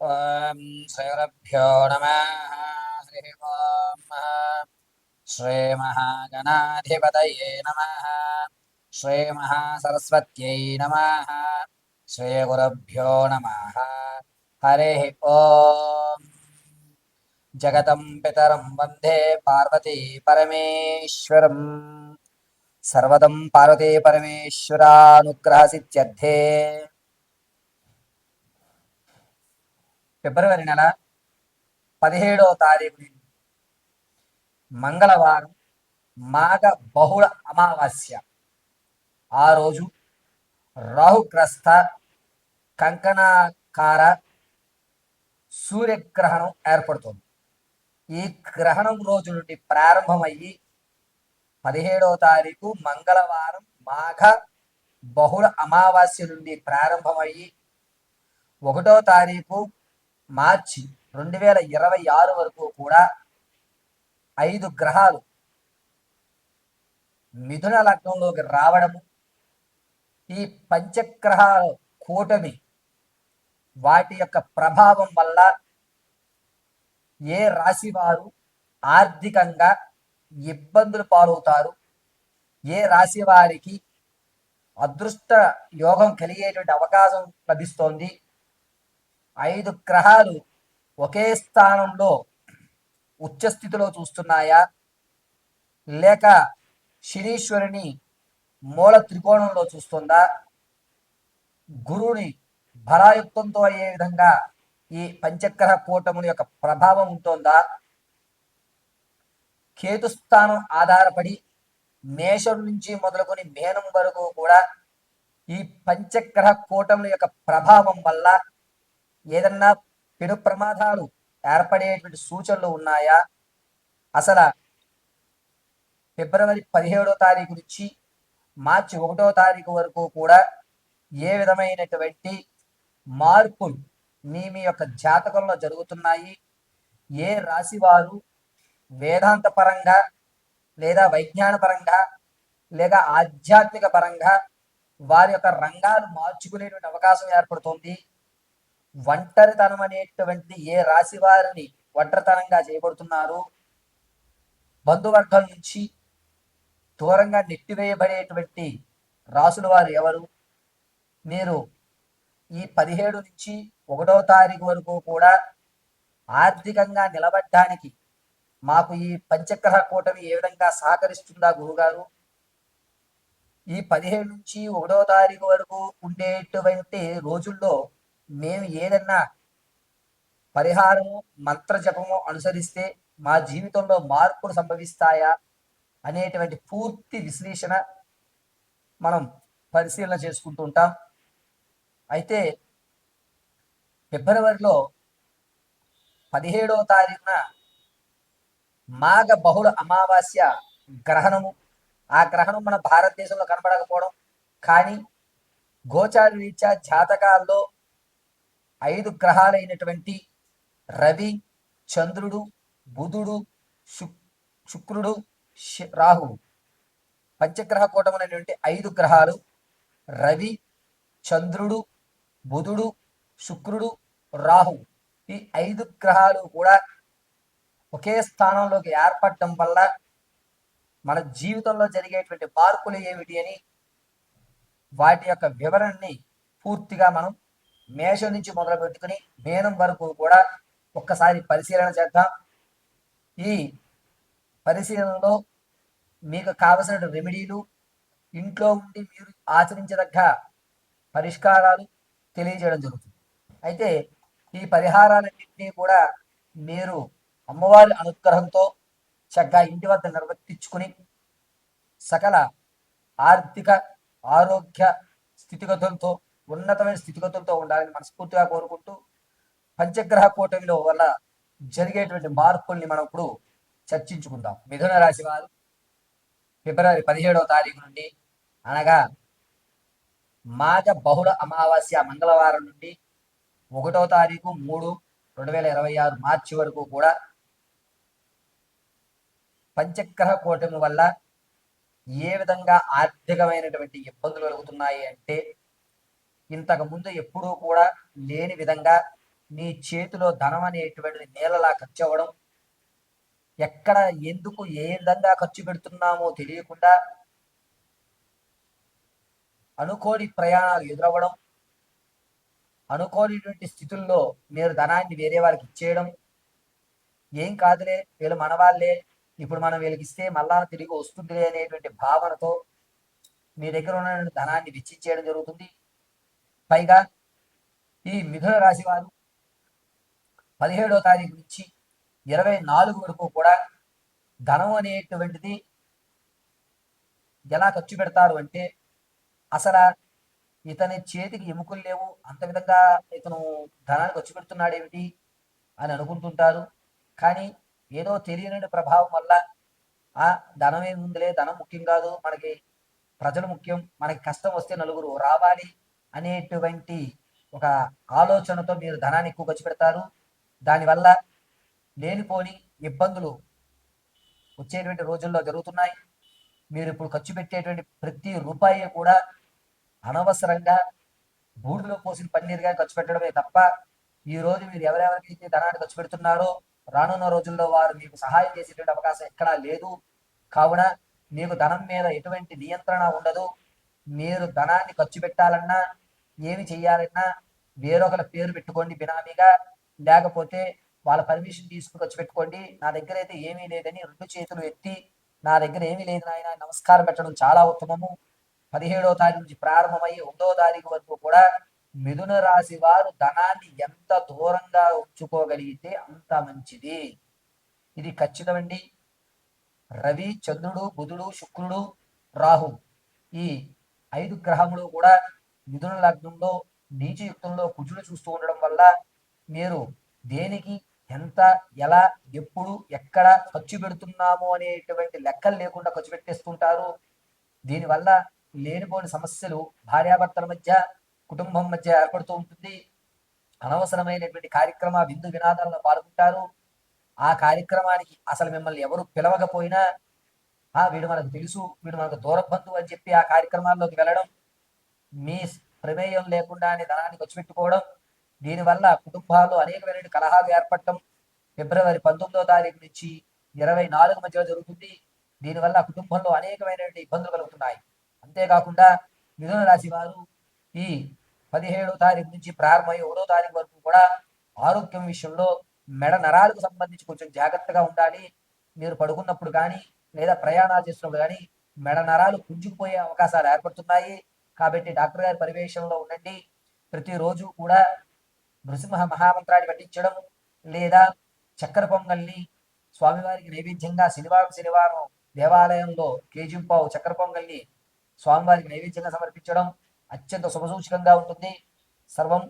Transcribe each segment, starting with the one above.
ఓం శ్రీగురుభ్యో నమః. హరి ఓం శ్రీ మహాగణాధిపతయే నమః. శ్రీ మహాసరస్వత్యై నమః. శ్రీ గురుభ్యో నమః. హరి ఓం. జగతం పితరం వందే పార్వతీ పరమేశ్వరం. సర్వదం పార్వతీ పరమేశ్వరానుగ్రహ సిద్ధ్యర్థే. ఫిబ్రవరి నెల 17వ తారీఖు మంగళవారం, మాఘ బహుళ అమావాస్య. ఆ రోజు రాహుగ్రస్త కంకణాకార సూర్యగ్రహణం ఏర్పడుతుంది. ఈ గ్రహణం రోజు నుండి ప్రారంభమయ్యి 17వ తారీఖు మంగళవారం మాఘ బహుళ అమావాస్య నుండి ప్రారంభమయ్యి 1వ తారీఖు మార్చి 2026 వరకు కూడా 5 గ్రహాలు మిథున లగ్నంలోకి రావడము, ఈ పంచగ్రహాల కూటమి వాటి యొక్క ప్రభావం వల్ల ఏ రాశి వారు ఆర్థికంగా ఇబ్బందులు పాలవుతారు, ఏ రాశి వారికి అదృష్ట యోగం కలిగేటువంటి అవకాశం లభిస్తోంది, 5 గ్రహాలు ఒకే స్థానంలో ఉచ్చస్థితిలో చూస్తున్నాయా, లేక శనీశ్వరుని మూల త్రికోణంలో చూస్తుందా, గురువుని బలాయుక్తంతో అయ్యే విధంగా ఈ పంచగ్రహ కూటముల యొక్క ప్రభావం ఉంటుందా, కేతుస్థానం ఆధారపడి మేషం నుంచి మొదలుకొని మేనం వరకు కూడా ఈ పంచగ్రహ కూటముల యొక్క ప్రభావం వల్ల ఏదన్నా పెను ప్రమాదాలు ఏర్పడేటువంటి సూచనలు ఉన్నాయా, అసలు ఫిబ్రవరి 17వ తారీఖు నుంచి మార్చి 1వ తారీఖు వరకు కూడా ఏ విధమైనటువంటి మార్పులు మీ యొక్క జాతకంలో జరుగుతున్నాయి, ఏ రాశి వారు వేదాంత పరంగా లేదా వైజ్ఞాన పరంగా లేక ఆధ్యాత్మిక పరంగా వారి యొక్క రంగాలు మార్చుకునేటువంటి అవకాశం ఏర్పడుతుంది, ఒంటరితనం అనేటువంటిది ఏ రాశి వారిని ఒంటరితనంగా చేయబడుతున్నారు, బంధువర్గం నుంచి దూరంగా నెట్టివేయబడేటువంటి రాసుల వారు ఎవరు, మీరు ఈ 17 నుంచి 1వ తారీఖు వరకు కూడా ఆర్థికంగా నిలబడడానికి మాకు ఈ పంచగ్రహ కూటమి ఏ విధంగా సహకరిస్తుందా గురుగారు, ఈ 17 నుంచి 1వ తారీఖు వరకు ఉండేటువంటి రోజుల్లో మేము ఏదన్నా పరిహారము మంత్ర జపము అనుసరిస్తే మా జీవితంలో మార్పులు సంభవిస్తాయా అనేటువంటి పూర్తి విశ్లేషణ మనం పరిశీలన చేసుకుంటూ ఉంటాం. అయితే ఫిబ్రవరిలో 17వ తారీఖున మాఘ బహుళ అమావాస్య గ్రహణము. ఆ గ్రహణం మన భారతదేశంలో కనబడకపోవడం, కానీ గోచార రీత్యా జాతకాల్లో 5 గ్రహాలైనటువంటి రవి, చంద్రుడు, బుధుడు, శుక్రుడు, రాహువు, పంచగ్రహ కూటమైనటువంటి 5 గ్రహాలు రవి, చంద్రుడు, బుధుడు, శుక్రుడు, రాహువు, ఈ 5 గ్రహాలు కూడా ఒకే స్థానంలోకి ఏర్పడటం వల్ల మన జీవితంలో జరిగేటువంటి మార్పులు ఏమిటి అని వాటి యొక్క వివరణని పూర్తిగా మనం మేషం నుంచి మొదలు పెట్టుకుని మేనం వరకు కూడా ఒక్కసారి పరిశీలన చేద్దాం. ఈ పరిశీలనలో మీకు కావలసిన రెమెడీలు, ఇంట్లో ఉండి మీరు ఆచరించదగ్గ పరిష్కారాలు తెలియజేయడం జరుగుతుంది. అయితే ఈ పరిహారాలన్నింటినీ కూడా మీరు అమ్మవారి అనుగ్రహంతో చక్కగా ఇంటి వద్ద నిర్వర్తించుకుని సకల ఆర్థిక ఆరోగ్య స్థితిగతులతో ఉన్నతమైన స్థితిగతులతో ఉండాలని మనస్ఫూర్తిగా కోరుకుంటూ పంచగ్రహ కూటమిలో వల్ల జరిగేటువంటి మార్పుల్ని మనం ఇప్పుడు చర్చించుకుందాం. మిథున రాశి వారు ఫిబ్రవరి 17వ తారీఖు నుండి అనగా మాఘ బహుళ అమావాస్య మంగళవారం నుండి 1వ తారీఖు 3/2026 మార్చి వరకు కూడా పంచగ్రహ కూటమి వల్ల ఏ విధంగా ఆర్థికమైనటువంటి ఇబ్బందులు కలుగుతున్నాయి అంటే ఇంతకు ముందు ఎప్పుడూ కూడా లేని విధంగా నీ చేతిలో ధనం అనేటువంటిది నేలలా ఖర్చు అవ్వడం, ఎక్కడ ఎందుకు ఏ విధంగా ఖర్చు పెడుతున్నామో తెలియకుండా అనుకోని ప్రయాణాలు ఎదురవ్వడం, అనుకోనిటువంటి స్థితుల్లో మీరు ధనాన్ని వేరే వారికి ఇచ్చేయడం, ఏం కాదులే వీళ్ళు మనవాళ్ళే, ఇప్పుడు మనం వీళ్ళకి ఇస్తే మళ్ళా తిరిగి వస్తుందిలే అనేటువంటి భావనతో మీ దగ్గర ఉన్న ధనాన్ని వెచ్చించేయడం జరుగుతుంది. పైగా ఈ మిథున రాశి వారు 17వ తారీఖు నుంచి 24 వరకు కూడా ధనం అనేటువంటిది ఎలా ఖర్చు పెడతారు అంటే, అసలు ఇతని చేతికి ఎముకలు లేవు, అంత విధంగా ఇతను ధనాన్ని ఖర్చు పెడుతున్నాడేమిటి అని అనుకుంటుంటారు. కానీ ఏదో తెలియని ప్రభావం వల్ల ఆ ధనం ఏముందిలే, ధనం ముఖ్యం కాదు, మనకి ప్రజలు ముఖ్యం, మనకి కష్టం వస్తే నలుగురు రావాలి అనేటువంటి ఒక ఆలోచనతో మీరు ధనాన్ని ఎక్కువ ఖర్చు పెడతారు. దానివల్ల లేనిపోని ఇబ్బందులు వచ్చేటువంటి రోజుల్లో జరుగుతున్నాయి. మీరు ఇప్పుడు ఖర్చు పెట్టేటువంటి ప్రతి రూపాయి కూడా అనవసరంగా బూడిదలో పోసిన పన్నీరుగా ఖర్చు పెట్టడమే తప్ప, ఈ రోజు మీరు ఎవరెవరికైతే ధనాన్ని ఖర్చు పెడుతున్నారో రానున్న రోజుల్లో వారు మీకు సహాయం చేసేటువంటి అవకాశం ఎక్కడా లేదు. కావున మీకు ధనం మీద ఎటువంటి నియంత్రణ ఉండదు. మీరు ధనాన్ని ఖర్చు పెట్టాలన్నా, ఏమి చెయ్యాలన్నా వేరొకరి పేరు పెట్టుకోండి బినామీగా, లేకపోతే వాళ్ళ పర్మిషన్ తీసుకుని ఖర్చు పెట్టుకోండి. నా దగ్గర అయితే ఏమీ లేదని 2 చేతులు ఎత్తి నా దగ్గర ఏమీ లేదు నాయన నమస్కారం పెట్టడం చాలా ఉత్తమము. 17వ తారీఖు నుంచి ప్రారంభమై 1వ తారీఖు వరకు కూడా మిథున రాశి వారు ధనాన్ని ఎంత దూరంగా ఉంచుకోగలిగితే అంత మంచిది. ఇది ఖచ్చితమండి. రవి, చంద్రుడు, బుధుడు, శుక్రుడు, రాహు ఈ 5 గ్రహములు కూడా మిథున లగ్నంలో నీచయుక్తంలో కుజుడు చూస్తూ ఉండడం వల్ల మీరు దేనికి ఎంత, ఎలా, ఎప్పుడు, ఎక్కడ ఖర్చు పెడుతున్నాము అనేటువంటి లెక్కలు లేకుండా ఖర్చు పెట్టేస్తుంటారు. దీనివల్ల లేనిపోని సమస్యలు భార్యాభర్తల మధ్య, కుటుంబం మధ్య ఏర్పడుతూ ఉంటుంది. అనవసరమైనటువంటి కార్యక్రమ విందు వినాదాలను పాల్గొంటారు. ఆ కార్యక్రమానికి అసలు మిమ్మల్ని ఎవరు పిలవకపోయినా వీడు మనకు తెలుసు, వీడు మనకు దూర బంధువు అని చెప్పి ఆ కార్యక్రమాల్లోకి వెళ్ళడం, మీ ప్రమేయం లేకుండానే ధనాన్ని ఖర్చు పెట్టుకోవడం, దీనివల్ల కుటుంబాల్లో అనేకమైన కలహాలు ఏర్పడటం ఫిబ్రవరి 19వ తారీఖు నుంచి 24 మధ్యలో జరుగుతుంది. దీనివల్ల కుటుంబంలో అనేకమైన ఇబ్బందులు కలుగుతున్నాయి. అంతేకాకుండా మిథున రాశి వారు ఈ 17వ తారీఖు నుంచి ప్రారంభమై 1వ తారీఖు వరకు కూడా ఆరోగ్యం విషయంలో మెడ నరాలకు సంబంధించి కొంచెం జాగ్రత్తగా ఉండాలి. మీరు పడుకున్నప్పుడు కానీ లేదా ప్రయాణాలు చేస్తున్నప్పుడు కానీ మెడ నరాలు కుంచుకుపోయే అవకాశాలు ఏర్పడుతున్నాయి. కాబట్టి డాక్టర్ గారి పర్యవేక్షణలో ఉండండి. ప్రతిరోజు కూడా నృసింహ మహామంత్రాన్ని పఠించడం లేదా చక్కెర పొంగల్ని స్వామివారికి నైవేద్యంగా శనివారం దేవాలయంలో కేజింపావు చక్కెర పొంగల్ని స్వామివారికి నైవేద్యంగా సమర్పించడం అత్యంత శుభసూచకంగా ఉంటుంది. సర్వం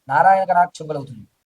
నారాయణ కటాక్షం కలుగుతుంది.